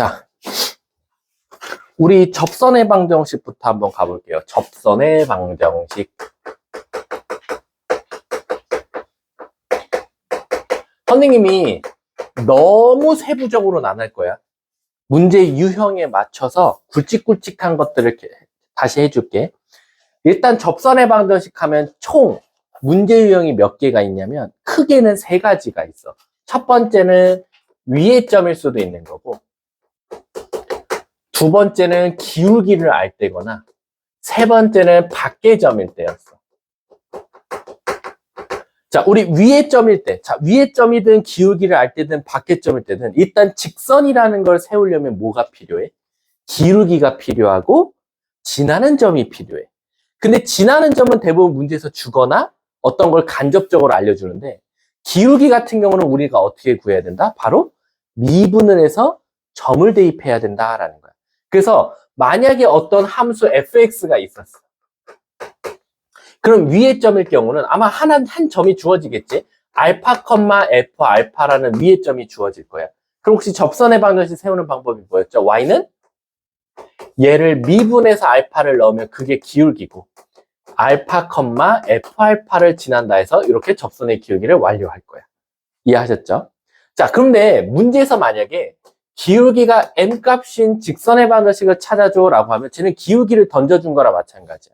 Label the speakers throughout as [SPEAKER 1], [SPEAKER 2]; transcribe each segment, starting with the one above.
[SPEAKER 1] 자, 우리 접선의 방정식부터 한번 가볼게요. 접선의 방정식. 선생님이 너무 세부적으로는 안 할 거야. 문제 유형에 맞춰서 굵직굵직한 것들을 다시 해줄게. 일단 접선의 방정식 하면 총 문제 유형이 몇 개가 있냐면 크게는 3가지가 있어. 첫 번째는 위의 점일 수도 있는 거고, 두 번째는 기울기를 알 때거나, 세 번째는 밖의 점일 때였어. 자, 우리 위의 점일 때, 자, 위의 점이든 기울기를 알 때든 밖의 점일 때든 일단 직선이라는 걸 세우려면 뭐가 필요해? 기울기가 필요하고 지나는 점이 필요해. 근데 지나는 점은 대부분 문제에서 주거나 어떤 걸 간접적으로 알려주는데, 기울기 같은 경우는 우리가 어떻게 구해야 된다? 바로 미분을 해서 점을 대입해야 된다라는 거야. 그래서 만약에 어떤 함수 fx가 있었어. 그럼 위의 점일 경우는 아마 한 점이 주어지겠지? 알파, f 알파라는 위의 점이 주어질 거야. 그럼 혹시 접선의 방정식 세우는 방법이 뭐였죠? y는 얘를 미분해서 알파를 넣으면 그게 기울기고, 알파, f 알파를 지난다 해서 이렇게 접선의 기울기를 완료할 거야. 이해하셨죠? 자, 그런데 문제에서 만약에 기울기가 m 값인 직선의 방정식을 찾아줘 라고 하면 쟤는 기울기를 던져준 거랑 마찬가지야.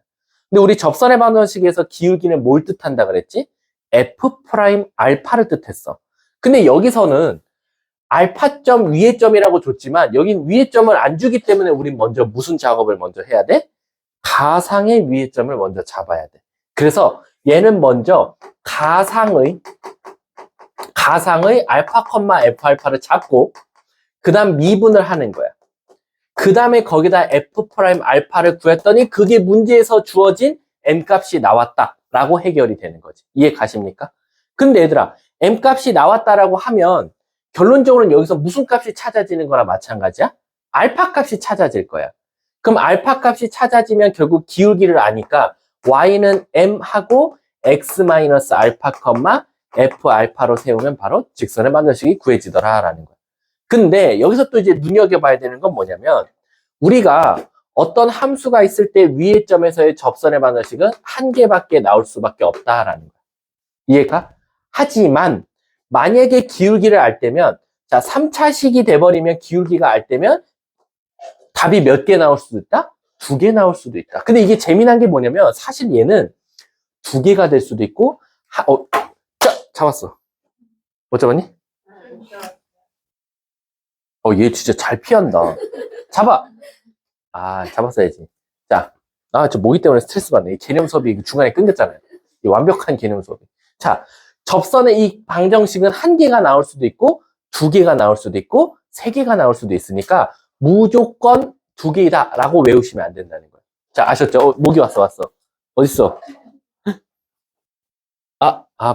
[SPEAKER 1] 근데 우리 접선의 방정식에서 기울기는 뭘 뜻한다 그랬지? f 프라임 알파를 뜻했어. 근데 여기서는 알파점 위의 점이라고 줬지만 여긴 위의 점을 안 주기 때문에 우린 먼저 무슨 작업을 먼저 해야 돼? 가상의 위의 점을 먼저 잡아야 돼. 그래서 얘는 먼저 가상의 알파, f 알파를 잡고 그 다음 미분을 하는 거야. 그 다음에 거기다 f 프라임 알파를 구했더니 그게 문제에서 주어진 m 값이 나왔다라고 해결이 되는 거지. 이해 가십니까? 근데 얘들아, m 값이 나왔다라고 하면 결론적으로는 여기서 무슨 값이 찾아지는 거나 마찬가지야? 알파 값이 찾아질 거야. 그럼 알파 값이 찾아지면 결국 기울기를 아니까 y는 m 하고 x 마이너스 알파, f 알파로 세우면 바로 직선의 방정식이 구해지더라라는 거야. 근데 여기서 또 이제 눈여겨봐야 되는 건 뭐냐면 우리가 어떤 함수가 있을 때 위의 점에서의 접선의 방정식은 한 개밖에 나올 수밖에 없다라는 거야. 이해가? 하지만 만약에 기울기를 알 때면, 자, 3차식이 돼버리면 기울기가 알 때면 답이 몇 개 나올 수도 있다? 2개 나올 수도 있다. 근데 이게 재미난 게 뭐냐면 사실 얘는 2개가 될 수도 있고, 잡았어. 못 잡았니? 얘 진짜 잘 피한다. 잡아! 잡았어야지. 자, 저 모기 때문에 스트레스 받네. 이 개념 수업이 중간에 끊겼잖아요. 이 완벽한 개념 수업이. 자, 접선의 이 방정식은 1개가 나올 수도 있고, 2개가 나올 수도 있고, 3개가 나올 수도 있으니까 무조건 2개이다 라고 외우시면 안 된다는 거예요. 자, 아셨죠? 모기 왔어. 어딨어?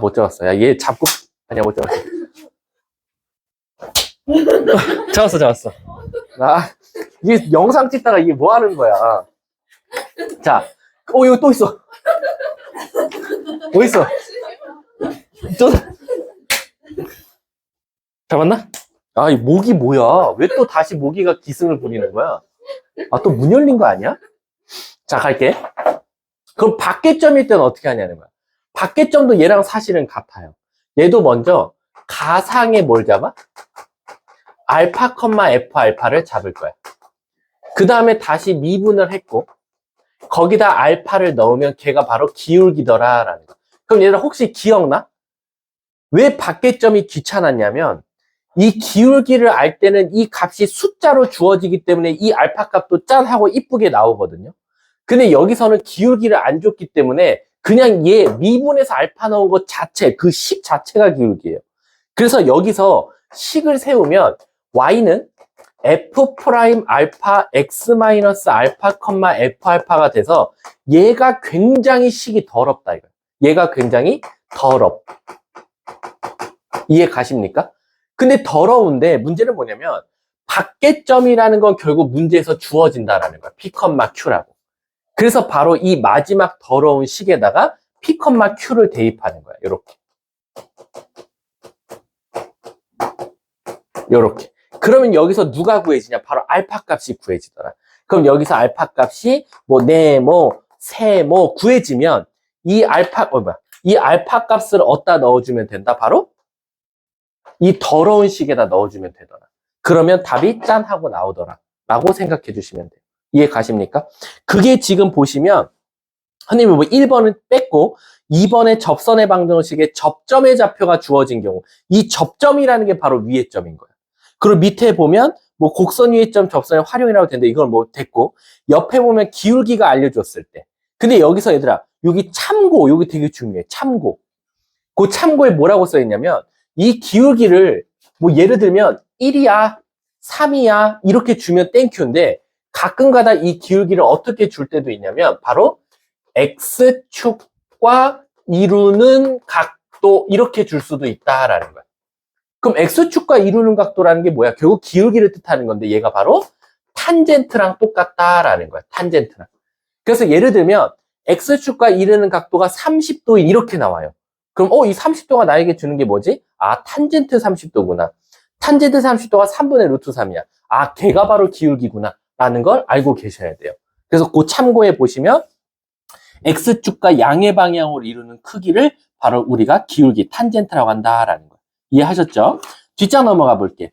[SPEAKER 1] 못 잡았어. 야, 얘 잡고, 아니야, 못 잡았어. 잡았어. 이게 영상 찍다가 이게 뭐 하는 거야. 자, 이거 또 있어. 뭐 있어? 잡았나? 이 모기 뭐야? 왜 또 다시 모기가 기승을 부리는 거야? 또 문 열린 거 아니야? 자, 갈게. 그럼 밖의 점일 때는 어떻게 하냐는 거야. 밖의 점도 얘랑 사실은 같아요. 얘도 먼저 가상의 뭘 잡아? 알파, f 알파를 잡을 거야. 그 다음에 다시 미분을 했고, 거기다 알파를 넣으면 걔가 바로 기울기더라라는 거. 그럼 얘들아 혹시 기억나? 왜 밖의 점이 귀찮았냐면 이 기울기를 알 때는 이 값이 숫자로 주어지기 때문에 이 알파 값도 짠 하고 이쁘게 나오거든요. 근데 여기서는 기울기를 안 줬기 때문에 그냥 얘 미분해서 알파 넣은 것 자체, 그 식 자체가 기울기예요. 그래서 여기서 식을 세우면 y는 f 프라임 알파 x 마이너스 알파, f 알파가 돼서 얘가 굉장히 식이 더럽다 이거예요. 얘가 굉장히 더럽. 이해 가십니까? 근데 더러운데 문제는 뭐냐면 밖의 점이라는 건 결국 문제에서 주어진다라는 거야. p, q라고. 그래서 바로 이 마지막 더러운 식에다가 p, q를 대입하는 거야. 요렇게. 그러면 여기서 누가 구해지냐? 바로 알파 값이 구해지더라. 그럼 여기서 알파 값이 뭐 네, 뭐 세, 뭐 구해지면 이 알파 값을 어디다 넣어주면 된다? 바로 이 더러운 식에다 넣어주면 되더라. 그러면 답이 짠 하고 나오더라. 라고 생각해 주시면 돼요. 이해 가십니까? 그게 지금 보시면 선생님이 뭐 1번은 뺐고 2번의 접선의 방정식에 접점의 좌표가 주어진 경우 이 접점이라는 게 바로 위의 점인 거예요. 그리고 밑에 보면 뭐 곡선 위의 점 접선의 활용이라고 되는데 이건 뭐 됐고 옆에 보면 기울기가 알려줬을 때 근데 여기서 얘들아 여기 참고 여기 되게 중요해. 참고 그 참고에 뭐라고 써있냐면 이 기울기를 뭐 예를 들면 1이야 3이야 이렇게 주면 땡큐인데 가끔가다 이 기울기를 어떻게 줄 때도 있냐면 바로 X축과 이루는 각도 이렇게 줄 수도 있다라는 거야. 그럼 X축과 이루는 각도라는 게 뭐야? 결국 기울기를 뜻하는 건데 얘가 바로 탄젠트랑 똑같다라는 거야. 탄젠트랑. 그래서 예를 들면 X축과 이루는 각도가 30도인 이렇게 나와요. 그럼 이 30도가 나에게 주는 게 뭐지? 아, 탄젠트 30도구나. 탄젠트 30도가 3분의 루트 3이야. 아, 걔가 바로 기울기구나. 라는 걸 알고 계셔야 돼요. 그래서 그 참고해 보시면 X축과 양의 방향으로 이루는 크기를 바로 우리가 기울기, 탄젠트라고 한다라는 거예요. 이해하셨죠? 뒷장 넘어가 볼게.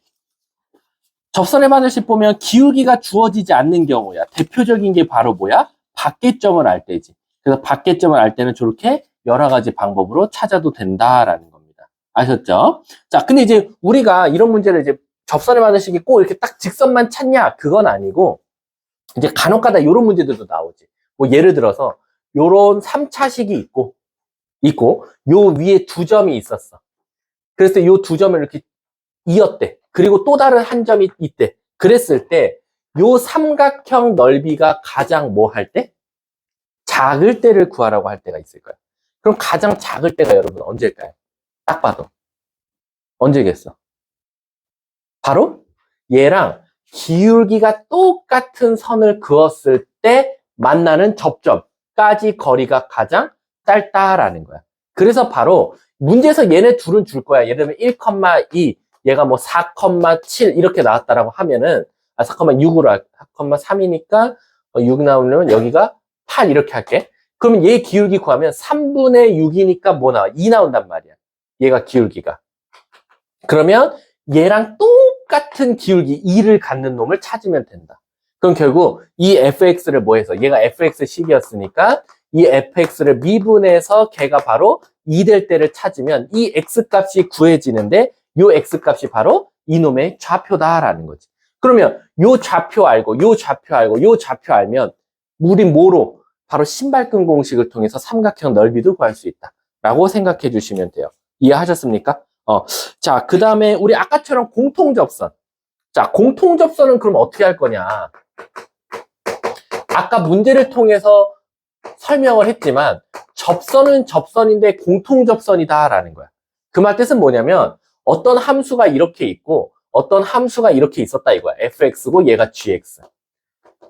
[SPEAKER 1] 접선의 방정식 보면 기울기가 주어지지 않는 경우야. 대표적인 게 바로 뭐야? 밖에점을 알 때지. 그래서 밖에점을 알 때는 저렇게 여러 가지 방법으로 찾아도 된다라는 겁니다. 아셨죠? 자, 근데 이제 우리가 이런 문제를 이제 접선의 방정식이 꼭 이렇게 딱 직선만 찾냐? 그건 아니고 이제 간혹가다 이런 문제들도 나오지. 뭐 예를 들어서 요런 3차식이 있고 요 위에 두 점이 있었어. 그래서 요 두 점을 이렇게 이었대. 그리고 또 다른 한 점이 있대. 그랬을 때 요 삼각형 넓이가 가장 뭐 할 때? 작을 때를 구하라고 할 때가 있을 거야. 그럼 가장 작을 때가 여러분 언제일까요? 딱 봐도. 언제겠어? 바로 얘랑 기울기가 똑같은 선을 그었을 때 만나는 접점까지 거리가 가장 짧다라는 거야. 그래서 바로 문제에서 얘네 둘은 줄 거야. 예를 들면 1,2, 얘가 뭐 4,7 이렇게 나왔다라고 하면은 4,6으로 4,3이니까 6 나오려면 여기가 8 이렇게 할게. 그러면 얘 기울기 구하면 3분의 6이니까 뭐 나와? 2 나온단 말이야. 얘가 기울기가. 그러면 얘랑 똑같은 기울기 2를 갖는 놈을 찾으면 된다. 그럼 결국 이 fx를 뭐 해서 얘가 fx식이었으니까 이 fx를 미분해서 걔가 바로 2 될 때를 찾으면 이 x값이 구해지는데 요 x값이 바로 이놈의 좌표다라는 거지. 그러면 요 좌표 알고 요 좌표 알고 요 좌표 알면 우리 뭐로? 바로 신발끈 공식을 통해서 삼각형 넓이도 구할 수 있다 라고 생각해 주시면 돼요. 이해하셨습니까? 자, 그 다음에 우리 아까처럼 공통접선. 자, 공통접선은 그럼 어떻게 할 거냐? 아까 문제를 통해서 설명을 했지만 접선은 접선인데 공통접선이다라는 거야. 그 말 뜻은 뭐냐면 어떤 함수가 이렇게 있고 어떤 함수가 이렇게 있었다 이거야. fx고 얘가 gx.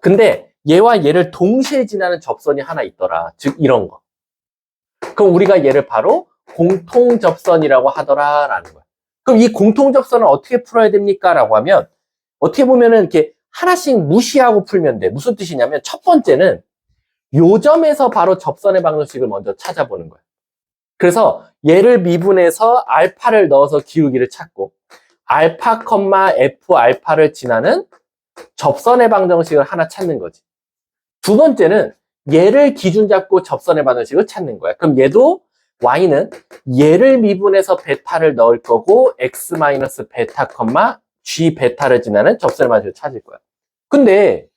[SPEAKER 1] 근데 얘와 얘를 동시에 지나는 접선이 하나 있더라. 즉 이런 거. 그럼 우리가 얘를 바로 공통접선이라고 하더라라는 거야. 그럼 이 공통접선을 어떻게 풀어야 됩니까? 라고 하면 어떻게 보면은 이렇게 하나씩 무시하고 풀면 돼. 무슨 뜻이냐면 첫 번째는 요 점에서 바로 접선의 방정식을 먼저 찾아보는 거야. 그래서 얘를 미분해서 알파를 넣어서 기울기를 찾고 알파, f 알파를 지나는 접선의 방정식을 하나 찾는 거지. 두 번째는 얘를 기준 잡고 접선의 방정식을 찾는 거야. 그럼 얘도 y는 얘를 미분해서 베타를 넣을 거고 x-베타, g 베타를 지나는 접선의 방정식을 찾을 거야. 근데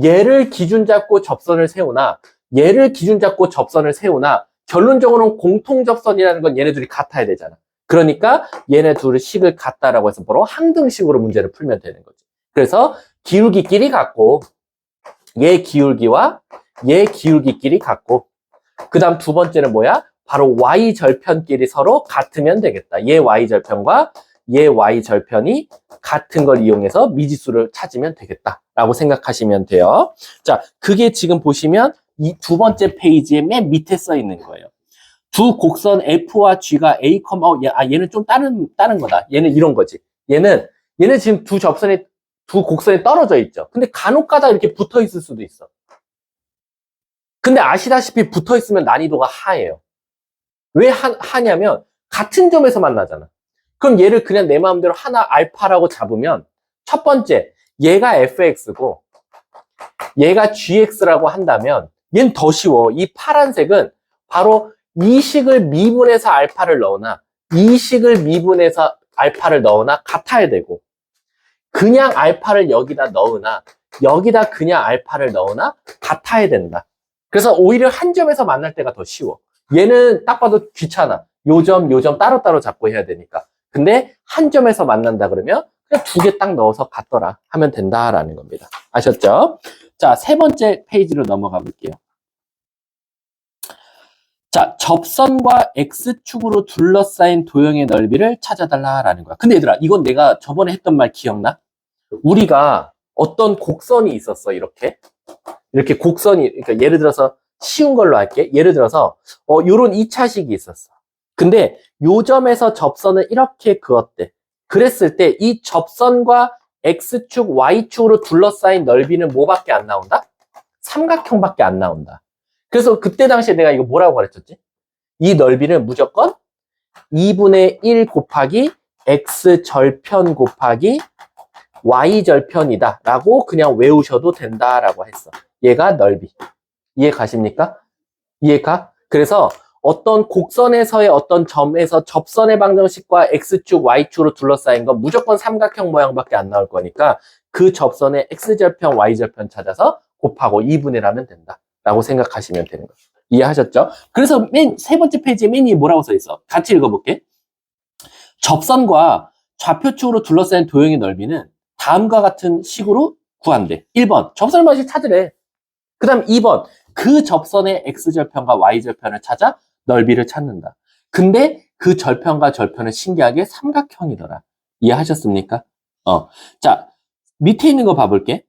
[SPEAKER 1] 얘를 기준 잡고 접선을 세우나 얘를 기준 잡고 접선을 세우나 결론적으로는 공통접선이라는 건 얘네들이 같아야 되잖아. 그러니까 얘네 둘의 식을 같다라고 해서 바로 항등식으로 문제를 풀면 되는 거지. 그래서 기울기끼리 같고 얘 기울기와 얘 기울기끼리 같고 그 다음 두 번째는 뭐야? 바로 y절편끼리 서로 같으면 되겠다. 얘 y절편과 얘 y절편이 같은 걸 이용해서 미지수를 찾으면 되겠다라고 생각하시면 돼요. 자, 그게 지금 보시면 이 두 번째 페이지에 맨 밑에 써 있는 거예요. 두 곡선 F와 G가 A, 얘는 좀 다른 거다. 얘는 이런 거지. 얘는 얘네 지금 두 곡선이 떨어져 있죠. 근데 간혹 가다 이렇게 붙어 있을 수도 있어. 근데 아시다시피 붙어 있으면 난이도가 하예요. 왜 하냐면 같은 점에서 만나잖아. 그럼 얘를 그냥 내 마음대로 하나 알파라고 잡으면 첫 번째, 얘가 fx고 얘가 gx라고 한다면 얘는 더 쉬워. 이 파란색은 바로 이 식을 미분해서 알파를 넣으나 이 식을 미분해서 알파를 넣으나 같아야 되고, 그냥 알파를 여기다 넣으나 여기다 그냥 알파를 넣으나 같아야 된다. 그래서 오히려 한 점에서 만날 때가 더 쉬워. 얘는 딱 봐도 귀찮아. 요 점 따로따로 잡고 해야 되니까. 근데 한 점에서 만난다 그러면 그냥 두 개 딱 넣어서 같더라 하면 된다라는 겁니다. 아셨죠? 자, 세 번째 페이지로 넘어가 볼게요. 자, 접선과 X축으로 둘러싸인 도형의 넓이를 찾아달라라는 거야. 근데 얘들아, 이건 내가 저번에 했던 말 기억나? 우리가 어떤 곡선이 있었어, 이렇게. 이렇게 곡선이, 그러니까 예를 들어서 쉬운 걸로 할게. 예를 들어서, 요런 2차식이 있었어. 근데 요 점에서 접선을 이렇게 그었대. 그랬을 때 이 접선과 X축, Y축으로 둘러싸인 넓이는 뭐밖에 안 나온다? 삼각형밖에 안 나온다. 그래서 그때 당시에 내가 이거 뭐라고 가르쳤지? 이 넓이는 무조건 2분의 1 곱하기 X절편 곱하기 Y절편이다 라고 그냥 외우셔도 된다라고 했어. 얘가 넓이. 이해 가십니까? 이해가? 그래서 어떤 곡선에서의 어떤 점에서 접선의 방정식과 X축, Y축으로 둘러싸인 건 무조건 삼각형 모양밖에 안 나올 거니까 그 접선의 X절편, Y절편 찾아서 곱하고 2분의 1 하면 된다 라고 생각하시면 되는 거예요. 이해하셨죠? 그래서 맨 세 번째 페이지에 맨 위에 뭐라고 써 있어? 같이 읽어볼게. 접선과 좌표축으로 둘러싸인 도형의 넓이는 다음과 같은 식으로 구한대. 1번, 접선의 방식 찾으래. 그 다음 2번, 그 접선의 X절편과 Y절편을 찾아 넓이를 찾는다. 근데 그 절편과 절편은 신기하게 삼각형이더라. 이해하셨습니까? 자, 밑에 있는 거 봐볼게.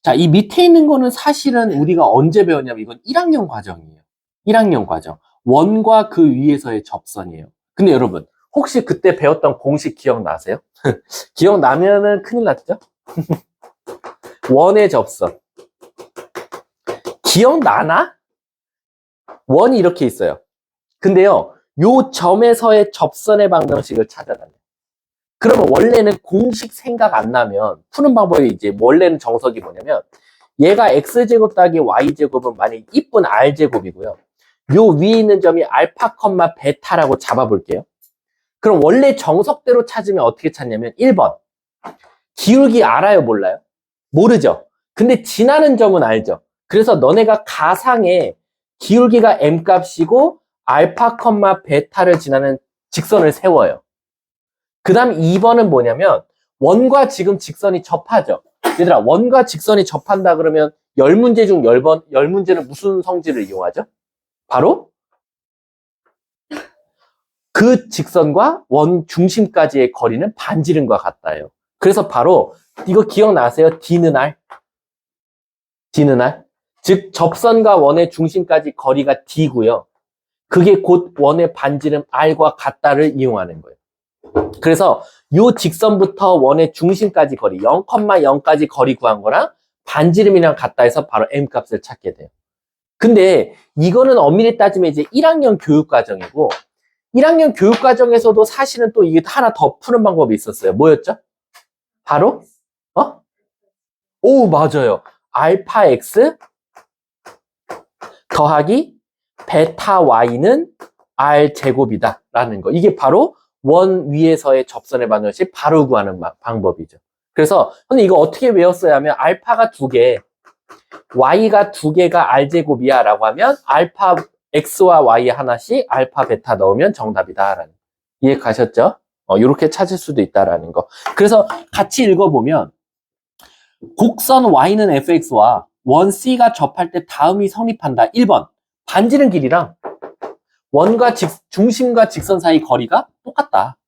[SPEAKER 1] 자, 이 밑에 있는 거는 사실은 우리가 언제 배웠냐면 이건 1학년 과정이에요. 1학년 과정. 원과 그 위에서의 접선이에요. 근데 여러분, 혹시 그때 배웠던 공식 기억나세요? 기억나면은 큰일 났죠? 원의 접선. 기억나나? 원이 이렇게 있어요. 근데요, 요 점에서의 접선의 방정식을 찾아다녀요. 그러면 원래는 공식 생각 안 나면 푸는 방법이 이제 원래는 정석이 뭐냐면 얘가 x제곱 더하기 y제곱은 만약 이쁜 r제곱이고요. 요 위에 있는 점이 알파, 베타라고 잡아볼게요. 그럼 원래 정석대로 찾으면 어떻게 찾냐면 1번. 기울기 알아요? 몰라요? 모르죠? 근데 지나는 점은 알죠? 그래서 너네가 가상의 기울기가 m값이고 알파, 베타를 지나는 직선을 세워요. 그 다음 2번은 뭐냐면 원과 지금 직선이 접하죠. 얘들아, 원과 직선이 접한다 그러면 10문제 중 10문제는 무슨 성질을 이용하죠? 바로 그 직선과 원 중심까지의 거리는 반지름과 같다예요. 그래서 바로 이거 기억나세요? D는 R? D는 R? 즉 접선과 원의 중심까지 거리가 D고요. 그게 곧 원의 반지름 R과 같다를 이용하는 거예요. 그래서 요 직선부터 원의 중심까지 거리 0,0까지 거리 구한 거랑 반지름이랑 같다 해서 바로 M값을 찾게 돼요. 근데 이거는 엄밀히 따지면 이제 1학년 교육과정이고 1학년 교육과정에서도 사실은 또 이게 하나 더 푸는 방법이 있었어요. 뭐였죠? 바로 오, 맞아요. 알파 X 더하기 베타 Y는 R 제곱이다 라는 거. 이게 바로 원 위에서의 접선의 방정식 바로 구하는 방법이죠. 그래서 근데 이거 어떻게 외웠어야 하면 알파가 2개, Y가 2개가 R제곱이야 라고 하면 알파 X와 Y 하나씩 알파 베타 넣으면 정답이다 라는 거. 이해 가셨죠? 이렇게 찾을 수도 있다라는 거. 그래서 같이 읽어보면 곡선 Y는 fx와 원 C가 접할 때 다음이 성립한다. 1번, 반지름 길이랑 원과 중심과 직선 사이 거리가 똑같다.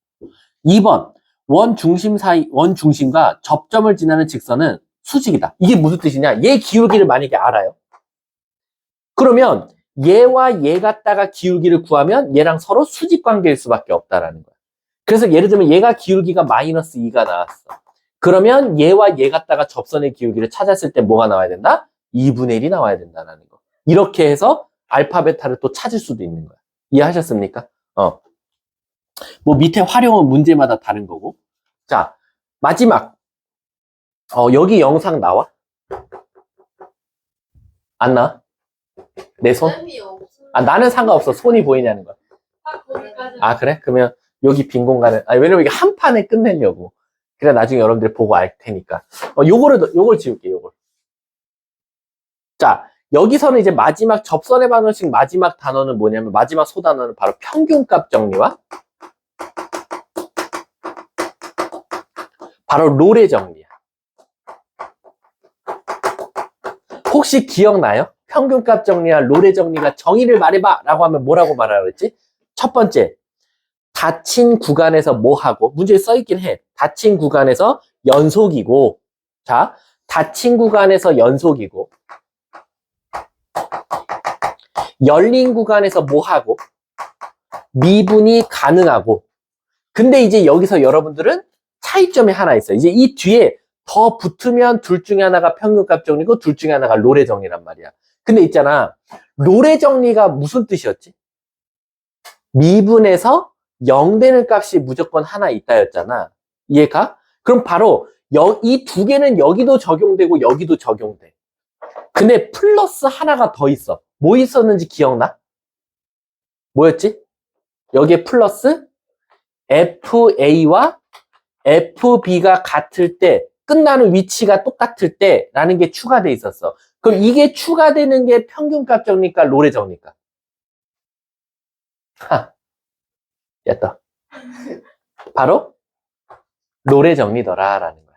[SPEAKER 1] 2번, 원 중심과 접점을 지나는 직선은 수직이다. 이게 무슨 뜻이냐? 얘 기울기를 만약에 알아요. 그러면 얘와 얘 갖다가 기울기를 구하면 얘랑 서로 수직 관계일 수밖에 없다라는 거야. 그래서 예를 들면 얘가 기울기가 마이너스 2가 나왔어. 그러면 얘와 얘 갖다가 접선의 기울기를 찾았을 때 뭐가 나와야 된다? 2분의 1이 나와야 된다는 거. 이렇게 해서 알파, 베타를 또 찾을 수도 있는 거야. 이해하셨습니까? 뭐 밑에 활용은 문제마다 다른 거고. 자, 마지막. 여기 영상 나와? 안 나와? 내 손? 나는 상관없어. 손이 보이냐는 거야. 그래? 그러면 여기 빈 공간을, 왜냐면 이게 한 판에 끝내려고. 그래, 나중에 여러분들이 보고 알 테니까. 요걸 지울게, 요걸. 자, 여기서는 이제 마지막 접선의 방정식 마지막 단어는 뭐냐면, 마지막 소단어는 바로 평균값 정리와 바로 롤의 정리야. 혹시 기억나요? 평균값 정리와 롤의 정리가 정의를 말해봐! 라고 하면 뭐라고 말하라 그랬지? 첫 번째, 닫힌 구간에서 뭐 하고, 문제에 써있긴 해. 닫힌 구간에서 연속이고, 자, 닫힌 구간에서 연속이고, 열린 구간에서 뭐 하고, 미분이 가능하고, 근데 이제 여기서 여러분들은 차이점이 하나 있어요. 이제 이 뒤에 더 붙으면 둘 중에 하나가 평균값 정리고 둘 중에 하나가 롤의 정리란 말이야. 근데 있잖아, 롤의 정리가 무슨 뜻이었지? 미분에서 0 되는 값이 무조건 하나 있다였잖아. 이해가? 그럼 바로 이 두 개는 여기도 적용되고 여기도 적용돼. 근데 플러스 하나가 더 있어. 뭐 있었는지 기억나? 뭐였지? 여기에 플러스 FA와 FB가 같을 때, 끝나는 위치가 똑같을 때 라는 게 추가돼 있었어. 그럼 이게 추가되는 게 평균값 정리일까 롤의 정리일까? 였다. 바로 롤의 정리더라 라는 거야.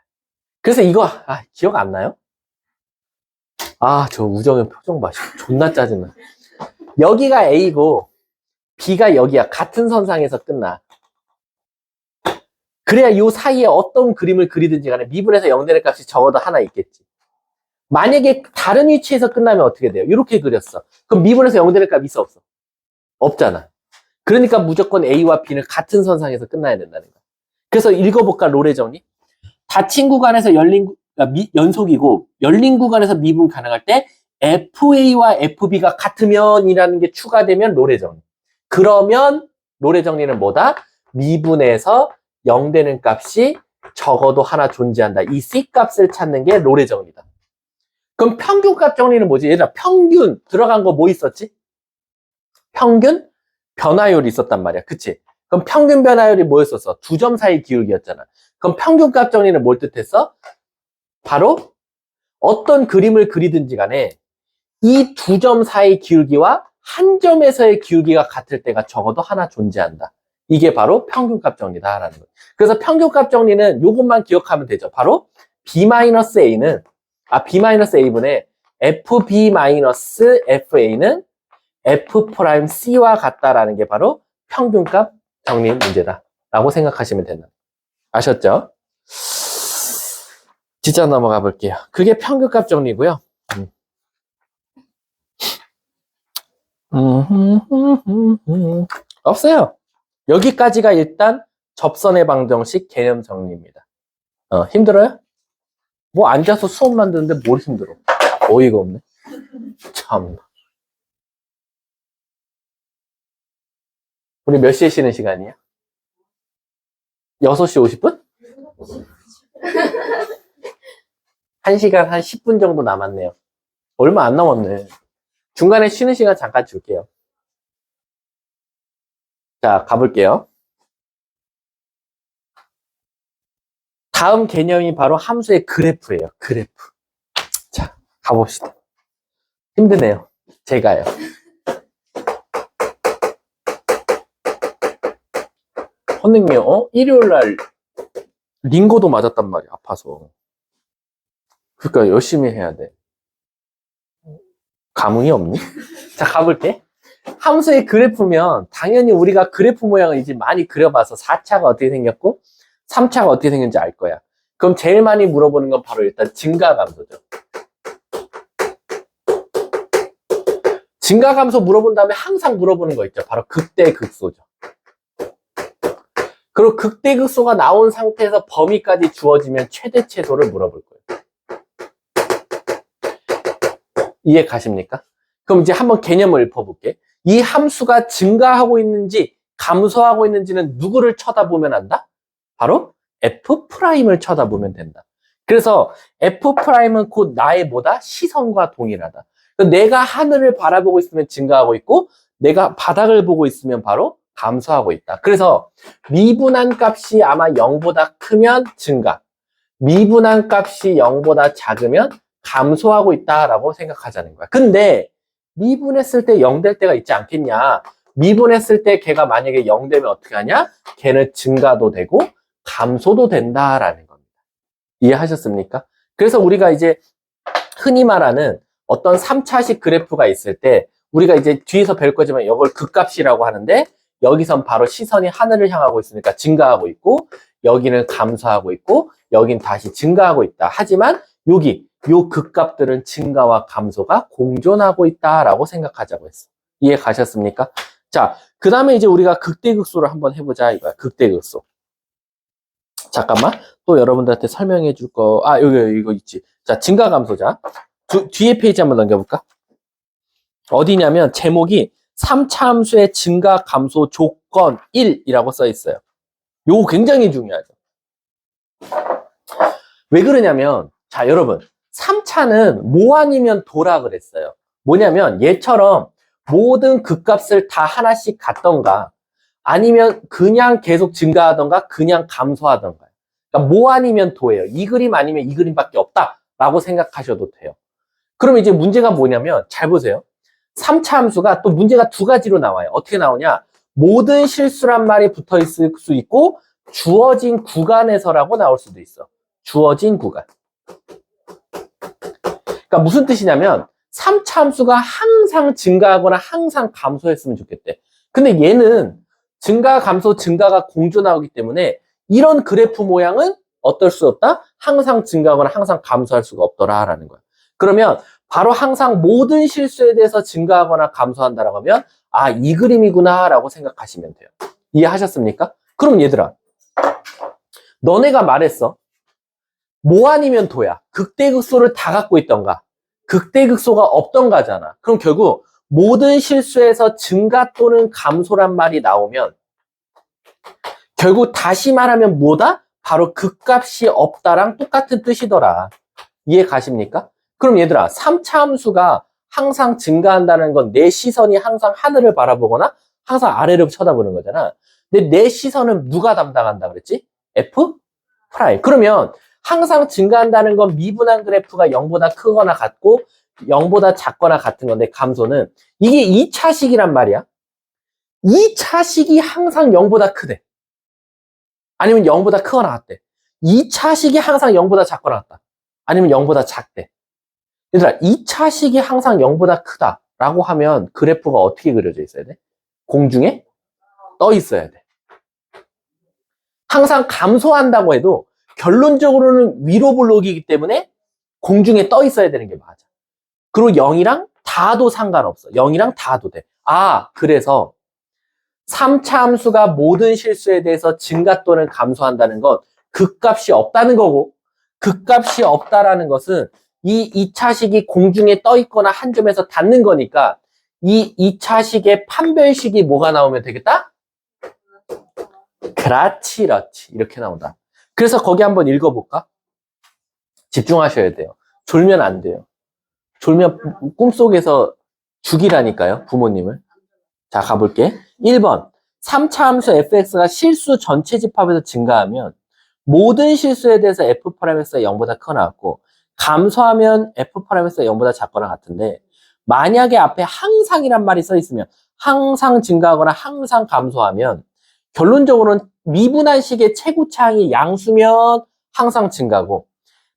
[SPEAKER 1] 그래서 이거 기억 안 나요? 저 우정의 표정 봐. 존나 짜증나. 여기가 A고 B가 여기야. 같은 선상에서 끝나. 그래야 이 사이에 어떤 그림을 그리든지 간에 미분에서 0 되는 값이 적어도 하나 있겠지. 만약에 다른 위치에서 끝나면 어떻게 돼요? 이렇게 그렸어. 그럼 미분에서 0 되는 값 있어 없어? 없잖아. 그러니까 무조건 A와 B는 같은 선상에서 끝나야 된다는 거야. 그래서 읽어볼까 롤의 정리? 닫힌 구간에서 연속이고 열린 구간에서 미분 가능할 때 FA와 FB가 같으면 이라는 게 추가되면 롤의 정리. 그러면 롤의 정리는 뭐다? 미분에서 0 되는 값이 적어도 하나 존재한다. 이 C 값을 찾는 게 롤의 정리다. 그럼 평균값 정리는 뭐지? 얘들아, 평균 들어간 거 뭐 있었지? 평균 변화율이 있었단 말이야. 그치? 그럼 평균 변화율이 뭐였었어? 두 점 사이 기울기였잖아. 그럼 평균값 정리는 뭘 뜻했어? 바로 어떤 그림을 그리든지 간에 이 두 점 사이 기울기와 한 점에서의 기울기가 같을 때가 적어도 하나 존재한다. 이게 바로 평균값 정리다라는 거예요. 그래서 평균값 정리는 이것만 기억하면 되죠. 바로 B-A는 B-A분의 FB-FA는 F'C와 같다라는 게 바로 평균값 정리 문제다 라고 생각하시면 된다. 아셨죠? 진짜 넘어가 볼게요. 그게 평균값 정리고요. 없어요. 여기까지가 일단 접선의 방정식 개념 정리입니다. 힘들어요? 뭐 앉아서 수업 만드는데 뭘 힘들어? 어이가 없네. 참. 우리 몇 시에 쉬는 시간이야? 6시 50분? 1시간 한 10분 정도 남았네요. 얼마 안 남았네. 중간에 쉬는 시간 잠깐 줄게요. 자, 가볼게요. 다음 개념이 바로 함수의 그래프예요. 그래프. 자, 가봅시다. 힘드네요. 제가요. 선생님, 일요일날 링거도 맞았단 말이야. 아파서. 그러니까 열심히 해야 돼. 감흥이 없니? 자, 가볼게. 함수의 그래프면 당연히 우리가 그래프 모양을 이제 많이 그려봐서 4차가 어떻게 생겼고 3차가 어떻게 생겼는지 알 거야. 그럼 제일 많이 물어보는 건 바로 일단 증가감소죠. 증가감소 물어본 다음에 항상 물어보는 거 있죠. 바로 극대극소죠. 그리고 극대극소가 나온 상태에서 범위까지 주어지면 최대 최소를 물어볼 거예요. 이해 가십니까? 그럼 이제 한번 개념을 읊어볼게. 이 함수가 증가하고 있는지 감소하고 있는지는 누구를 쳐다보면 안다? 바로 F'을 쳐다보면 된다. 그래서 F'은 곧 나의 뭐다? 시선과 동일하다. 내가 하늘을 바라보고 있으면 증가하고 있고 내가 바닥을 보고 있으면 바로 감소하고 있다. 그래서 미분한 값이 아마 0보다 크면 증가, 미분한 값이 0보다 작으면 감소하고 있다라고 생각하자는 거야. 근데 미분했을 때 0 될 때가 있지 않겠냐? 미분했을 때 걔가 만약에 0 되면 어떻게 하냐? 걔는 증가도 되고 감소도 된다라는 겁니다. 이해하셨습니까? 그래서 우리가 이제 흔히 말하는 어떤 3차식 그래프가 있을 때 우리가 이제 뒤에서 뵐 거지만 이걸 극값이라고 하는데 여기선 바로 시선이 하늘을 향하고 있으니까 증가하고 있고 여기는 감소하고 있고 여긴 다시 증가하고 있다. 하지만 여기 요 극값들은 증가와 감소가 공존하고 있다라고 생각하자고 했어. 이해 가셨습니까? 자, 그 다음에 이제 우리가 극대극소를 한번 해보자 이거야. 극대극소. 잠깐만. 또 여러분들한테 설명해 줄 거. 아, 여기 이거 있지. 자, 증가 감소자. 뒤에 페이지 한번 넘겨볼까? 어디냐면 제목이 3차 함수의 증가 감소 조건 1이라고 써 있어요. 요거 굉장히 중요하죠. 왜 그러냐면 자, 여러분 3차는 뭐 아니면 도라 그랬어요. 뭐냐면 얘처럼 모든 극값을 다 하나씩 갖던가 아니면 그냥 계속 증가하던가 그냥 감소하던가. 그러니까 뭐 아니면 도예요. 이 그림 아니면 이 그림밖에 없다라고 생각하셔도 돼요. 그럼 이제 문제가 뭐냐면 잘 보세요. 3차 함수가 또 문제가 두 가지로 나와요. 어떻게 나오냐? 모든 실수란 말이 붙어 있을 수 있고 주어진 구간에서라고 나올 수도 있어. 주어진 구간. 그러니까 무슨 뜻이냐면 3차 함수가 항상 증가하거나 항상 감소했으면 좋겠대. 근데 얘는 증가, 감소, 증가가 공존하기 때문에 이런 그래프 모양은 어떨 수 없다? 항상 증가하거나 항상 감소할 수가 없더라라는 거야. 그러면 바로 항상 모든 실수에 대해서 증가하거나 감소한다라고 하면 아, 이 그림이구나 라고 생각하시면 돼요. 이해하셨습니까? 그럼 얘들아, 너네가 말했어. 뭐 아니면 도야. 극대극소를 다 갖고 있던가 극대극소가 없던가잖아. 그럼 결국 모든 실수에서 증가 또는 감소란 말이 나오면 결국 다시 말하면 뭐다? 바로 극값이 없다랑 똑같은 뜻이더라. 이해 가십니까? 그럼 얘들아 3차 함수가 항상 증가한다는 건 내 시선이 항상 하늘을 바라보거나 항상 아래를 쳐다보는 거잖아. 근데 내 시선은 누가 담당한다 그랬지? F 프라임. 그러면 항상 증가한다는 건 미분한 그래프가 0보다 크거나 같고 0보다 작거나 같은 건데 감소는 이게 2차식이란 말이야. 2차식이 항상 0보다 크대. 아니면 0보다 크거나 같대. 2차식이 항상 0보다 작거나 같다. 아니면 0보다 작대. 얘들아 2차식이 항상 0보다 크다라고 하면 그래프가 어떻게 그려져 있어야 돼? 공중에 떠 있어야 돼. 항상 감소한다고 해도 결론적으로는 위로 블록이기 때문에 공중에 떠 있어야 되는 게 맞아. 그리고 0이랑 다도 상관없어. 0이랑 다도 돼. 아, 그래서 3차 함수가 모든 실수에 대해서 증가 또는 감소한다는 건 극값이 없다는 거고 극값이 없다라는 것은 이 2차식이 공중에 떠 있거나 한 점에서 닿는 거니까 이 2차식의 판별식이 뭐가 나오면 되겠다? 그렇지, 그렇지. 이렇게 나온다. 그래서 거기 한번 읽어볼까? 집중하셔야 돼요. 졸면 안 돼요. 졸면 꿈속에서 죽이라니까요, 부모님을. 자, 가볼게. 1번. 3차 함수 fx가 실수 전체 집합에서 증가하면 모든 실수에 대해서 f'x가 0보다 크거나 같고 감소하면 f'x가 0보다 작거나 같은데 만약에 앞에 항상이란 말이 써 있으면 항상 증가하거나 항상 감소하면 결론적으로는 미분한 식의 최고차항이 양수면 항상 증가고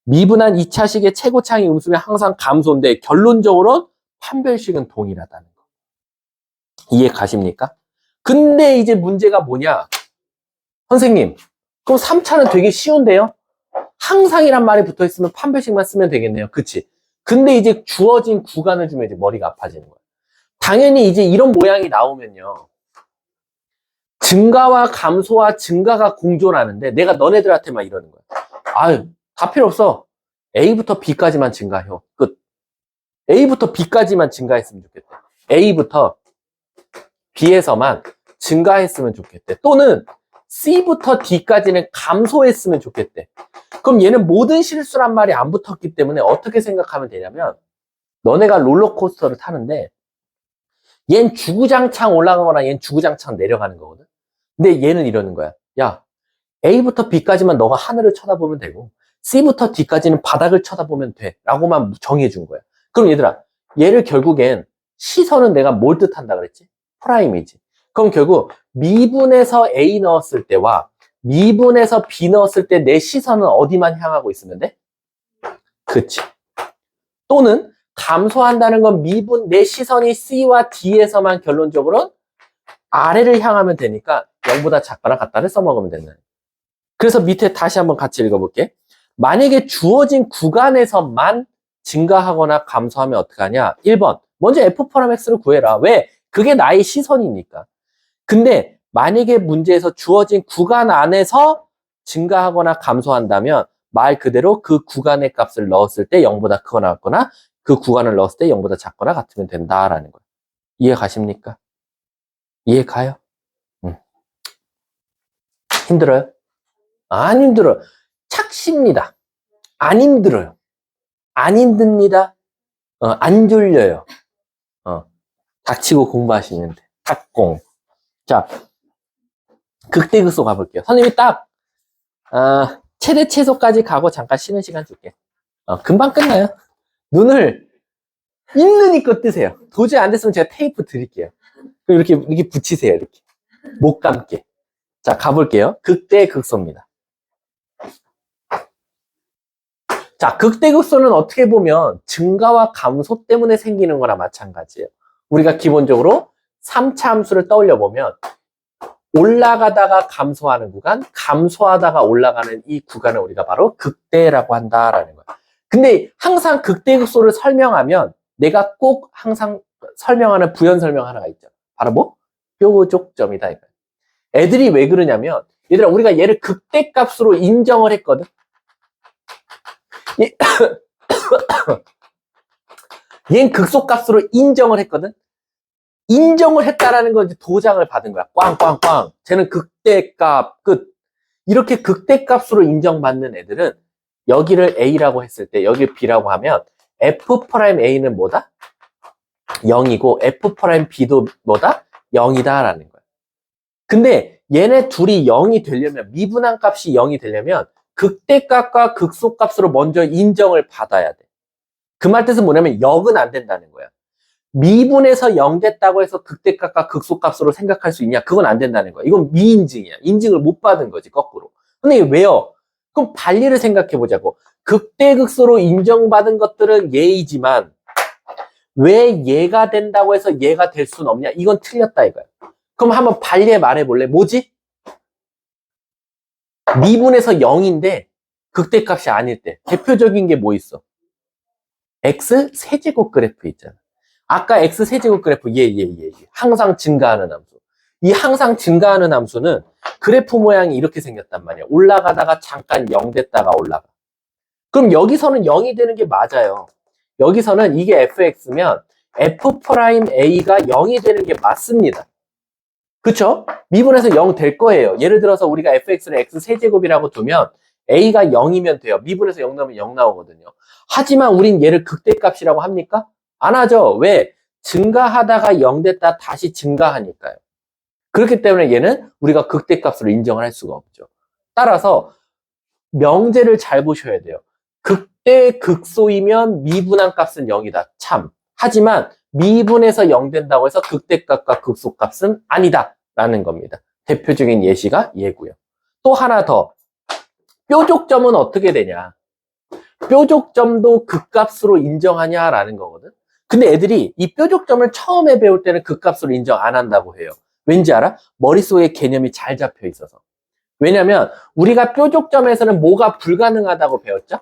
[SPEAKER 1] 미분한 2차식의 최고차항이 음수면 항상 감소인데 결론적으로는 판별식은 동일하다는 거. 이해 가십니까? 근데 이제 문제가 뭐냐? 선생님, 그럼 3차는 되게 쉬운데요? 항상이란 말이 붙어 있으면 판별식만 쓰면 되겠네요. 그치? 근데 이제 주어진 구간을 주면 이제 머리가 아파지는 거예요. 당연히 이제 이런 모양이 나오면요. 증가와 감소와 증가가 공존하는데 내가 너네들한테만 이러는 거야. 아유, 다 필요 없어. A부터 B까지만 증가해. 끝. A부터 B까지만 증가했으면 좋겠대. A부터 B에서만 증가했으면 좋겠대. 또는 C부터 D까지는 감소했으면 좋겠대. 그럼 얘는 모든 실수란 말이 안 붙었기 때문에 어떻게 생각하면 되냐면, 너네가 롤러코스터를 타는데 얜 주구장창 올라가거나 얜 주구장창 내려가는 거거든. 근데 얘는 이러는 거야. 야, A부터 B까지만 너가 하늘을 쳐다보면 되고 C부터 D까지는 바닥을 쳐다보면 돼 라고만 정해 준 거야. 그럼 얘들아, 얘를 결국엔 시선은 내가 뭘 뜻한다 그랬지? 프라임이지. 그럼 결국 미분에서 A 넣었을 때와 미분에서 B 넣었을 때 내 시선은 어디만 향하고 있으면 돼? 그치. 또는 감소한다는 건 미분, 내 시선이 C와 D에서만 결론적으로 아래를 향하면 되니까 0보다 작거나 같다를 써먹으면 된다. 그래서 밑에 다시 한번 같이 읽어볼게. 만약에 주어진 구간에서만 증가하거나 감소하면 어떻게 하냐? 1번. 먼저 F'(X를 구해라. 왜? 그게 나의 시선이니까. 근데 만약에 문제에서 주어진 구간 안에서 증가하거나 감소한다면 말 그대로 그 구간의 값을 넣었을 때 0보다 크거나 같거나 그 구간을 넣었을 때 0보다 작거나 같으면 된다라는 거예요. 이해 가십니까? 이해 가요? 힘들어요? 안 힘들어요. 착시입니다. 안 힘들어요. 안 힘듭니다. 안 졸려요. 닥치고 공부하시면 돼. 닥공. 자, 극대극소 가볼게요. 선생님이 딱 최대 최소까지 가고 잠깐 쉬는 시간 줄게. 금방 끝나요. 눈을 있는 이껏 뜨세요. 도저히 안 됐으면 제가 테이프 드릴게요. 이렇게 붙이세요. 이렇게. 못 감게. 자, 가볼게요. 극대극소입니다. 자, 극대극소는 어떻게 보면 증가와 감소 때문에 생기는 거나 마찬가지예요. 우리가 기본적으로 3차 함수를 떠올려 보면 올라가다가 감소하는 구간, 감소하다가 올라가는 이 구간을 우리가 바로 극대라고 한다라는 거예요. 근데 항상 극대극소를 설명하면 내가 꼭 항상 설명하는 부연 설명 하나가 있죠. 바로 뭐? 뾰족점이다 이거예요. 애들이 왜 그러냐면, 얘들아, 우리가 얘를 극대값으로 인정을 했거든. 얘는 극소값으로 인정을 했거든. 인정을 했다라는 건 이제 도장을 받은 거야. 꽝꽝꽝. 쟤는 극대값 끝. 이렇게 극대값으로 인정받는 애들은 여기를 A라고 했을 때 여기를 B라고 하면 F'A는 뭐다? 0이고 F'B도 뭐다? 0이다라는 거야. 근데 얘네 둘이 0이 되려면, 미분한 값이 0이 되려면 극대값과 극소값으로 먼저 인정을 받아야 돼. 그 말 뜻은 뭐냐면 역은 안 된다는 거야. 미분에서 0 됐다고 해서 극대값과 극소값으로 생각할 수 있냐? 그건 안 된다는 거야. 이건 미인증이야. 인증을 못 받은 거지, 거꾸로. 근데 왜요? 그럼 반리를 생각해 보자고. 극대극소로 인정받은 것들은 예이지만 왜 얘가 된다고 해서 얘가 될 수는 없냐? 이건 틀렸다 이거야. 그럼 한번 반리에 말해볼래? 뭐지? 미분에서 0인데 극대값이 아닐 때 대표적인 게 뭐 있어? x 세제곱 그래프 있잖아. 아까 x 세제곱 그래프 얘. 항상 증가하는 함수. 이 항상 증가하는 함수는 그래프 모양이 이렇게 생겼단 말이야. 올라가다가 잠깐 0 됐다가 올라가. 그럼 여기서는 0이 되는 게 맞아요. 여기서는 이게 fx면 F'A가 0이 되는 게 맞습니다. 그쵸? 미분에서 0 될 거예요. 예를 들어서 우리가 fx를 x세제곱이라고 두면 a가 0이면 돼요. 미분에서 0 넣으면 0 나오거든요. 하지만 우린 얘를 극대값이라고 합니까? 안 하죠. 왜? 증가하다가 0 됐다 다시 증가하니까요. 그렇기 때문에 얘는 우리가 극대값으로 인정을 할 수가 없죠. 따라서 명제를 잘 보셔야 돼요. 극대 극소이면 미분한 값은 0이다. 참. 하지만 미분에서 0 된다고 해서 극대값과 극소값은 아니다 라는 겁니다. 대표적인 예시가 얘고요. 또 하나 더. 뾰족점은 어떻게 되냐? 뾰족점도 극값으로 인정하냐라는 거거든. 근데 애들이 이 뾰족점을 처음에 배울 때는 극값으로 인정 안 한다고 해요. 왠지 알아? 머릿속에 개념이 잘 잡혀 있어서. 왜냐면 우리가 뾰족점에서는 뭐가 불가능하다고 배웠죠?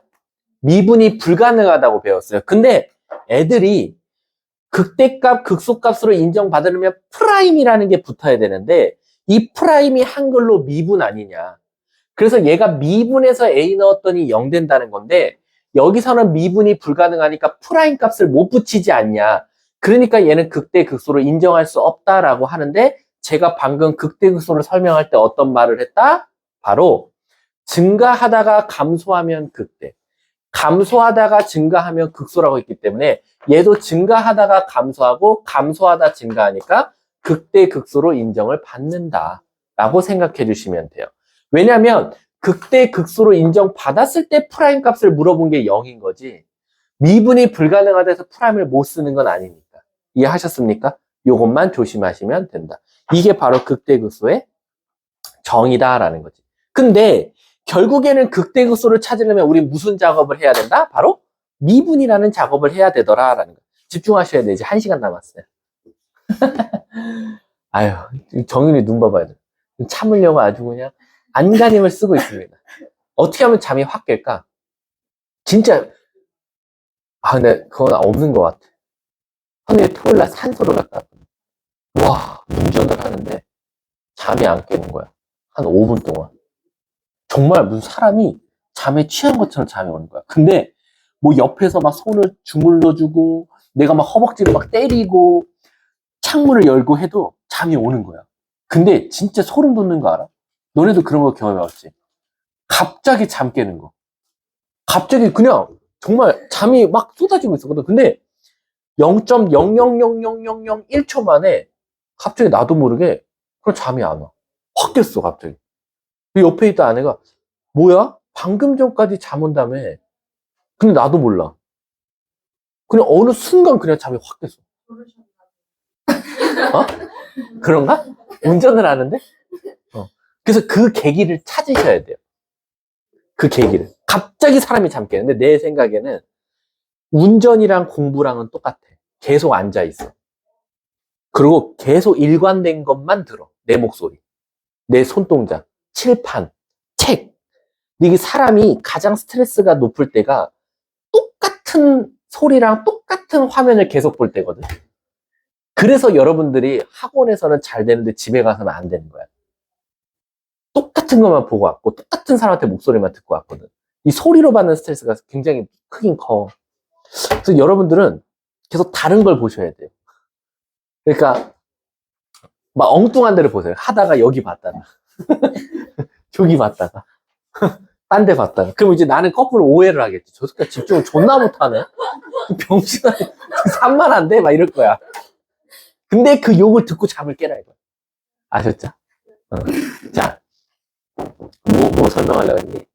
[SPEAKER 1] 미분이 불가능하다고 배웠어요. 근데 애들이 극대값, 극소값으로 인정받으려면 프라임이라는 게 붙어야 되는데 이 프라임이 한글로 미분 아니냐. 그래서 얘가 미분해서 A 넣었더니 0 된다는 건데 여기서는 미분이 불가능하니까 프라임 값을 못 붙이지 않냐. 그러니까 얘는 극대극소로 인정할 수 없다라고 하는데 제가 방금 극대극소를 설명할 때 어떤 말을 했다? 바로 증가하다가 감소하면 극대, 감소하다가 증가하면 극소라고 했기 때문에 얘도 증가하다가 감소하고 감소하다 증가하니까 극대극소로 인정을 받는다라고 생각해 주시면 돼요. 왜냐하면 극대극소로 인정받았을 때 프라임 값을 물어본 게 0인 거지 미분이 불가능하다 해서 프라임을 못 쓰는 건 아니니까. 이해하셨습니까? 이것만 조심하시면 된다. 이게 바로 극대극소의 정의다라는 거지. 근데 결국에는 극대극소를 찾으려면 우리 무슨 작업을 해야 된다? 바로 미분이라는 작업을 해야 되더라라는 거. 집중하셔야 돼. 이제 1시간 남았어요. 아유, 정윤이 눈 봐봐야 돼. 참으려고 아주 그냥 안간힘을 쓰고 있습니다. 어떻게 하면 잠이 확 깰까? 진짜 근데 그건 없는 것 같아. 하늘에 토요일날 산소를 갔다 와, 운전을 하는데 잠이 안 깨는 거야. 한 5분 동안. 정말 무슨 사람이 잠에 취한 것처럼 잠이 오는 거야. 근데 뭐 옆에서 막 손을 주물러주고 내가 막 허벅지를 막 때리고 창문을 열고 해도 잠이 오는 거야. 근데 진짜 소름 돋는 거 알아? 너네도 그런 거 경험해봤지? 갑자기 잠 깨는 거. 갑자기 그냥 정말 잠이 막 쏟아지고 있었거든. 근데 0.0000001초 만에 갑자기 나도 모르게 그런 잠이 안 와. 확 깼어, 갑자기. 그 옆에 있던 아내가 뭐야? 방금 전까지 잠 온다며. 근데 나도 몰라. 그냥 어느 순간 그냥 잠이 확 깼어. 어? 그런가? 운전을 하는데? 그래서 그 계기를 찾으셔야 돼요. 그 계기를. 갑자기 사람이 잠 깨는데 내 생각에는 운전이랑 공부랑은 똑같아. 계속 앉아있어. 그리고 계속 일관된 것만 들어. 내 목소리, 내 손동작, 칠판, 책. 이게 사람이 가장 스트레스가 높을 때가 똑같은 소리랑 똑같은 화면을 계속 볼 때거든. 그래서 여러분들이 학원에서는 잘 되는데 집에 가서는 안 되는 거야. 똑같은 것만 보고 왔고 똑같은 사람한테 목소리만 듣고 왔거든. 이 소리로 받는 스트레스가 굉장히 크긴 커. 그래서 여러분들은 계속 다른 걸 보셔야 돼요. 그러니까 막 엉뚱한 데를 보세요. 하다가 여기 봤다가 저기 봤다가 딴 데 봤다가 그럼 이제 나는 거꾸로 오해를 하겠지. 저 새끼가 집중을 존나 못하네. 병신아 산만한데? 막 이럴 거야. 근데 그 욕을 듣고 잠을 깨라 이거야. 아셨죠? 자, 뭐 설명하려고 했니?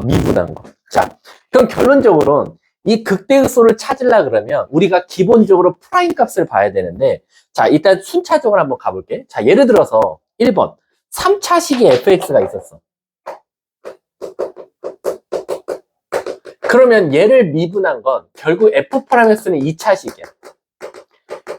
[SPEAKER 1] 미분한 거. 자, 그럼 결론적으로는 이 극대극소를 찾으려 그러면 우리가 기본적으로 프라임 값을 봐야 되는데, 자, 일단 순차적으로 한번 가볼게. 자, 예를 들어서 1번 3차식의 fx가 있었어. 그러면 얘를 미분한 건 결국 f''s는 2차식이야.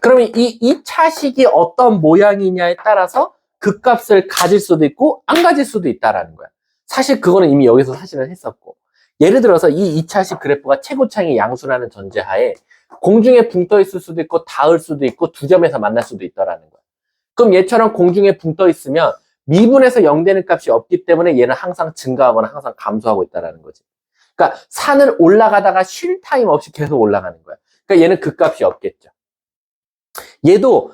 [SPEAKER 1] 그러면 이 2차식이 어떤 모양이냐에 따라서 그 값을 가질 수도 있고 안 가질 수도 있다라는 거야. 사실 그거는 이미 여기서 사실은 했었고, 예를 들어서 이 2차식 그래프가 최고창이 양수라는 전제하에 공중에 붕 떠 있을 수도 있고 닿을 수도 있고 두 점에서 만날 수도 있다라는 거야. 그럼 얘처럼 공중에 붕 떠 있으면 미분에서 0 되는 값이 없기 때문에 얘는 항상 증가하거나 항상 감소하고 있다라는 거지. 그러니까 산을 올라가다가 쉴 타임 없이 계속 올라가는 거야. 그러니까 얘는 그 값이 없겠죠. 얘도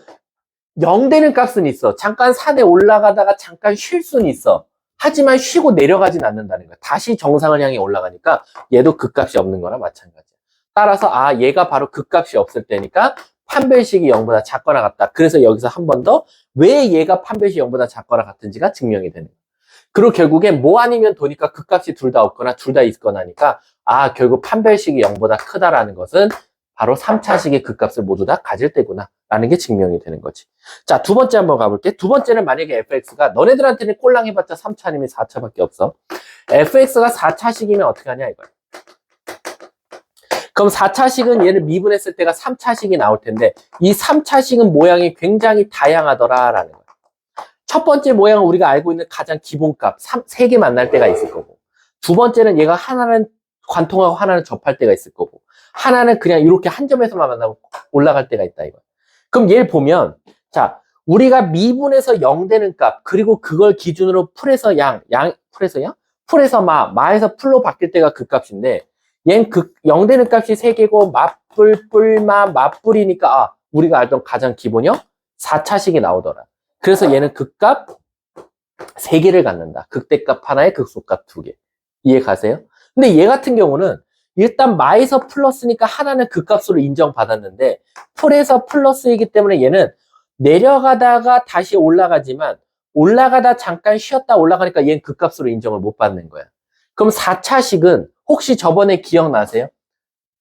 [SPEAKER 1] 0 되는 값은 있어. 잠깐 산에 올라가다가 잠깐 쉴 수는 있어. 하지만 쉬고 내려가진 않는다는 거야. 다시 정상을 향해 올라가니까 얘도 그 값이 없는 거나 마찬가지야. 따라서 얘가 바로 그 값이 없을 때니까 판별식이 0보다 작거나 같다. 그래서 여기서 한 번 더 왜 얘가 판별식이 0보다 작거나 같은지가 증명이 되는 거야. 그리고 결국엔 뭐 아니면 도니까 그 값이 둘 다 없거나 둘 다 있거나 하니까 결국 판별식이 0보다 크다라는 것은 바로 3차식의 그 값을 모두 다 가질 때구나 라는 게 증명이 되는 거지. 자, 두 번째 한번 가볼게. 두 번째는 만약에 fx가 너네들한테는 꼴랑 해봤자 3차 아니면 4차밖에 없어. fx가 4차식이면 어떻게 하냐 이거야. 그럼 4차식은 얘를 미분했을 때가 3차식이 나올 텐데 이 3차식은 모양이 굉장히 다양하더라 라는 거야. 첫 번째 모양은 우리가 알고 있는 가장 기본값 3개 만날 때가 있을 거고, 두 번째는 얘가 하나는 관통하고 하나는 접할 때가 있을 거고, 하나는 그냥 이렇게 한 점에서만 만나고 올라갈 때가 있다 이거야. 그럼 얘를 보면, 자, 우리가 미분에서 0 되는 값, 그리고 그걸 기준으로 풀에서 풀에서 마에서 풀로 바뀔 때가 그 값인데, 얘는 0 되는 값이 3개고, 맞불, 뿔마, 맞불이니까, 우리가 알던 가장 기본형 4차식이 나오더라. 그래서 얘는 그 값 3개를 갖는다. 극대값 하나에 극소값 2개. 이해 가세요? 근데 얘 같은 경우는 일단 마에서 플러스니까 하나는 그 값으로 인정받았는데, 풀에서 플러스이기 때문에 얘는 내려가다가 다시 올라가지만, 올라가다 잠깐 쉬었다 올라가니까 얘는 그 값으로 인정을 못 받는 거야. 그럼 4차식은 혹시 저번에 기억나세요?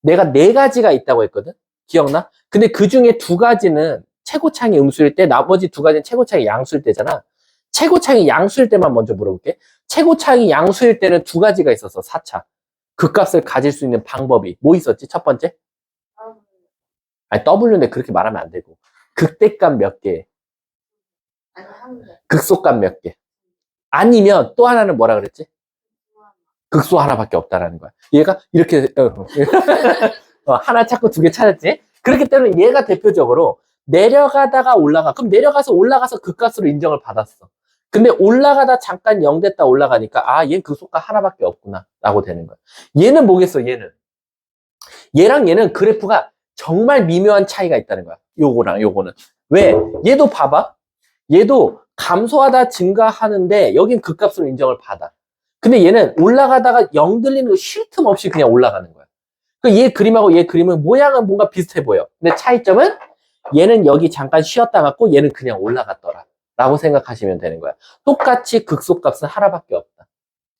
[SPEAKER 1] 내가 4가지가 있다고 했거든? 기억나? 근데 그 중에 2가지는 최고차항이 음수일 때, 나머지 2가지는 최고차항이 양수일 때잖아. 최고차항이 양수일 때만 먼저 물어볼게. 최고차항이 양수일 때는 2가지가 있었어, 4차. 그 값을 가질 수 있는 방법이 뭐 있었지? 첫 번째? 아니, W인데 그렇게 말하면 안 되고. 극대값 몇 개? 극소값 몇 개? 아니면 또 하나는 뭐라 그랬지? 극소 하나밖에 없다라는 거야. 얘가 이렇게 하나 찾고 2개 찾았지? 그렇기 때문에 얘가 대표적으로 내려가다가 올라가. 그럼 내려가서 올라가서 그 값으로 인정을 받았어. 근데 올라가다 잠깐 0 됐다 올라가니까 얘는 극소값 하나밖에 없구나 라고 되는 거야. 얘는 뭐겠어? 얘랑 얘는 그래프가 정말 미묘한 차이가 있다는 거야. 요거랑 요거는. 왜? 얘도 봐봐. 얘도 감소하다 증가하는데 여긴 그 값으로 인정을 받아. 근데 얘는 올라가다가 0 들리는 거 쉴 틈 없이 그냥 올라가는 거야. 얘 그림하고 얘 그림은 모양은 뭔가 비슷해 보여. 근데 차이점은 얘는 여기 잠깐 쉬었다 갔고 얘는 그냥 올라갔더라 라고 생각하시면 되는 거야. 똑같이 극소값은 하나밖에 없다.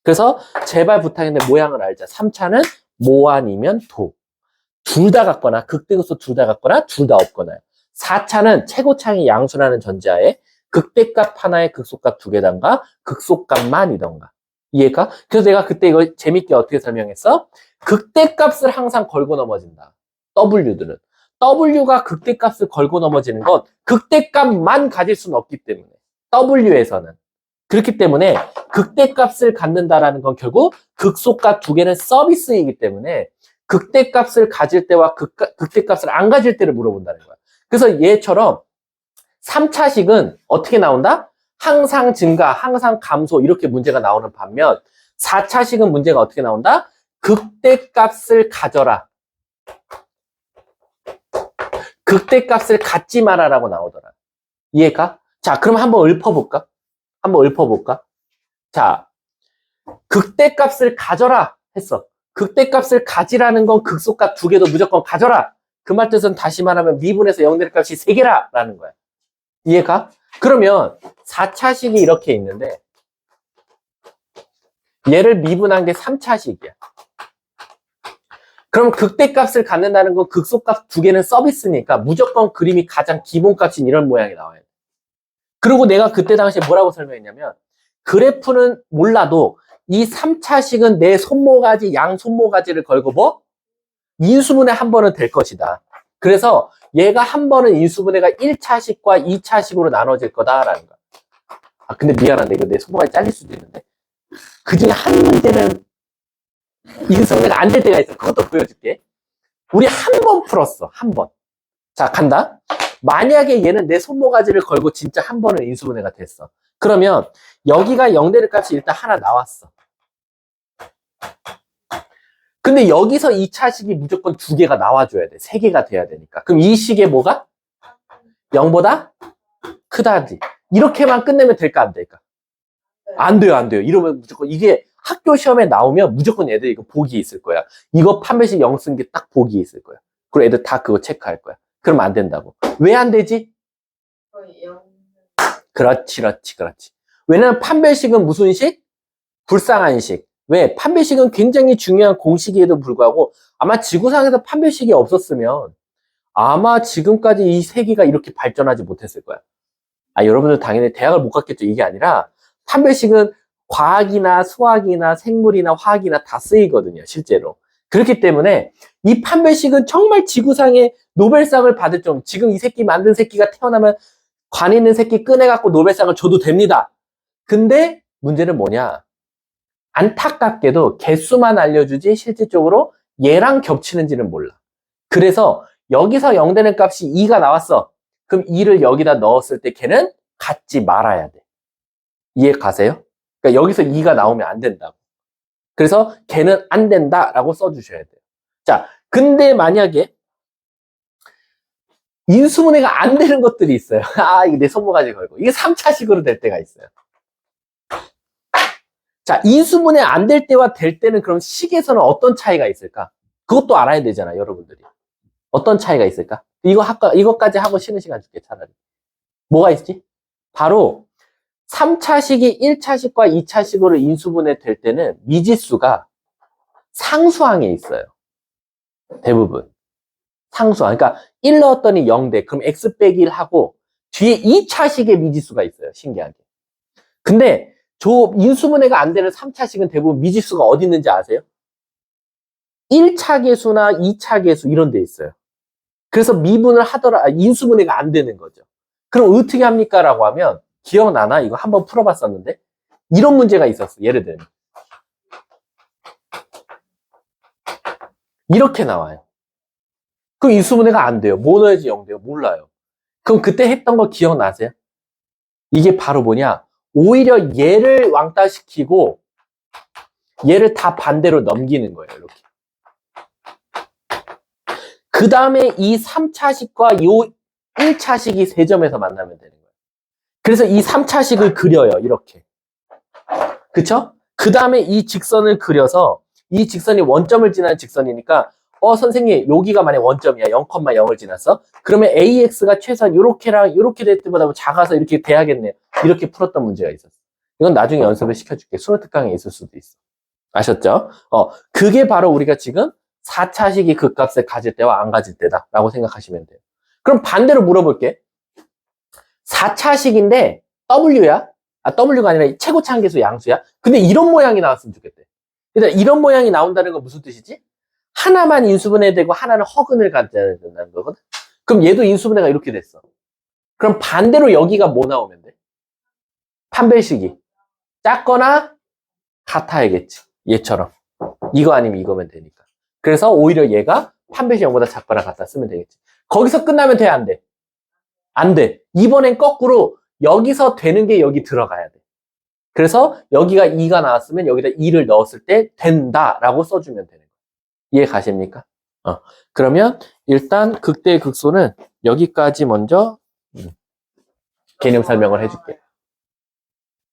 [SPEAKER 1] 그래서 제발 부탁인데 모양을 알자. 3차는 모 아니면 도. 둘 다 같거나 극대극소 둘 다 같거나 둘 다 없거나. 4차는 최고차항이 양수라는 전제하에 극대값 하나에 극소값 2개단가 극소값만이던가. 이해가? 그래서 내가 그때 이걸 재밌게 어떻게 설명했어? 극대값을 항상 걸고 넘어진다. W들은. W가 극대값을 걸고 넘어지는 건 극대값만 가질 수는 없기 때문에. W에서는. 그렇기 때문에 극대값을 갖는다라는 건 결국 극소값 2개는 서비스이기 때문에 극대값을 가질 때와 극대값을 안 가질 때를 물어본다는 거야. 그래서 얘처럼 3차식은 어떻게 나온다? 항상 증가, 항상 감소 이렇게 문제가 나오는 반면 4차식은 문제가 어떻게 나온다? 극대값을 가져라. 극대값을 갖지 마라라고 나오더라. 이해가? 자, 그럼 한번 읊어볼까? 자, 극대값을 가져라 했어. 극대값을 가지라는 건 극소값 2개도 무조건 가져라. 그 말 뜻은 다시 말하면 미분에서 0 될 값이 3개라 라는 거야. 이해가? 그러면 4차식이 이렇게 있는데 얘를 미분한 게 3차식이야. 그럼 극대값을 갖는다는 건 극소값 2개는 서비스니까 무조건 그림이 가장 기본값인 이런 모양이 나와야 돼. 그리고 내가 그때 당시에 뭐라고 설명했냐면 그래프는 몰라도 이 3차식은 내 손모가지, 양 손모가지를 걸고 뭐? 인수분해 한 번은 될 것이다. 그래서 얘가 한 번은 인수분해가 1차식과 2차식으로 나눠질 거다라는 거야. 근데 미안한데 이거 내 손모가지 잘릴 수도 있는데. 그 중에 한 문제는 인수분해가 안 될 때가 있어. 그것도 보여줄게. 우리 한 번 풀었어. 한 번. 자, 간다. 만약에 얘는 내 손모가지를 걸고 진짜 한 번은 인수분해가 됐어. 그러면 여기가 0 되는 값이 일단 하나 나왔어. 근데 여기서 2차식이 무조건 2개가 나와줘야 돼. 3개가 돼야 되니까. 그럼 이 식의 뭐가? 0보다 크다지. 이렇게만 끝내면 될까 안 될까? 안 돼요, 안 돼요. 이러면 무조건 이게 학교 시험에 나오면 무조건 애들 이거 보기 있을 거야. 이거 판별식 0 쓴 게 딱 보기 있을 거야. 그리고 애들 다 그거 체크할 거야. 그러면 안 된다고. 왜 안 되지? 그렇지. 왜냐면 판별식은 무슨 식? 불쌍한 식. 왜? 판별식은 굉장히 중요한 공식에도 불구하고 아마 지구상에서 판별식이 없었으면 아마 지금까지 이 세계가 이렇게 발전하지 못했을 거야. 여러분들 당연히 대학을 못 갔겠죠. 이게 아니라 판별식은 과학이나 수학이나 생물이나 화학이나 다 쓰이거든요. 실제로. 그렇기 때문에 이 판별식은 정말 지구상에 노벨상을 받을 정도. 지금 이 새끼 만든 새끼가 태어나면 관 있는 새끼 꺼내갖고 노벨상을 줘도 됩니다. 근데 문제는 뭐냐? 안타깝게도 개수만 알려주지 실질적으로 얘랑 겹치는지는 몰라. 그래서 여기서 0 되는 값이 2가 나왔어. 그럼 2를 여기다 넣었을 때 걔는 갖지 말아야 돼. 이해 가세요? 그러니까 여기서 2가 나오면 안 된다고. 그래서 걔는 안 된다라고 써주셔야 돼요. 자, 근데 만약에 인수분해가 안 되는 것들이 있어요. 아, 이게 내 손모가지 걸고. 이게 3차식으로 될 때가 있어요. 자, 인수분해 안 될 때와 될 때는 그럼 식에서는 어떤 차이가 있을까? 그것도 알아야 되잖아, 여러분들이. 어떤 차이가 있을까? 이거까지 하고 쉬는 시간 줄게, 차라리. 뭐가 있지? 바로 3차식이 1차식과 2차식으로 인수분해 될 때는 미지수가 상수항에 있어요. 대부분. 상수항. 그러니까 1 넣었더니 0돼. 그럼 x 빼기 1 하고 뒤에 2차식의 미지수가 있어요. 신기하게. 근데 인수분해가 안 되는 3차식은 대부분 미지수가 어디 있는지 아세요? 1차 계수나 2차 계수 이런 데 있어요. 그래서 미분을 인수분해가 안 되는 거죠. 그럼 어떻게 합니까? 라고 하면 기억나나? 이거 한번 풀어봤었는데 이런 문제가 있었어. 예를 들면 이렇게 나와요. 그럼 인수분해가 안 돼요. 뭐 넣어야지 0 돼요? 몰라요. 그럼 그때 했던 거 기억나세요? 이게 바로 뭐냐? 오히려 얘를 왕따시키고 얘를 다 반대로 넘기는 거예요. 이렇게. 그 다음에 이 3차식과 요 1차식이 세 점에서 만나면 되는 거예요. 그래서 이 3차식을 그려요. 이렇게. 그쵸? 그 다음에 이 직선을 그려서 이 직선이 원점을 지나는 직선이니까 선생님 여기가 만약 원점이야. 0,0을 지났어. 그러면 AX가 최소한 요렇게랑 요렇게 될 때보다 작아서 이렇게 돼야겠네요. 이렇게 풀었던 문제가 있었어. 이건 나중에 연습을 시켜줄게. 수능 특강에 있을 수도 있어. 아셨죠? 그게 바로 우리가 지금 4차식이 극값을 가질 때와 안 가질 때다 라고 생각하시면 돼요. 그럼 반대로 물어볼게. 4차식인데 W야? W가 아니라 최고차항계수 양수야? 근데 이런 모양이 나왔으면 좋겠대. 일단 이런 모양이 나온다는 건 무슨 뜻이지? 하나만 인수분해되고 하나는 허근을 가져야 된다는 거거든? 그럼 얘도 인수분해가 이렇게 됐어. 그럼 반대로 여기가 뭐 나오면 돼? 판별식이 작거나 같아야겠지. 얘처럼. 이거 아니면 이거면 되니까. 그래서 오히려 얘가 판별식 0보다 작거나 같다 쓰면 되겠지. 거기서 끝나면 돼, 안 돼? 안 돼. 이번엔 거꾸로 여기서 되는 게 여기 들어가야 돼. 그래서 여기가 2가 나왔으면 여기다 2를 넣었을 때 된다라고 써주면 되는 거예요. 이해 가십니까? 그러면 일단 극대의 극소는 여기까지 먼저 개념 설명을 해줄게.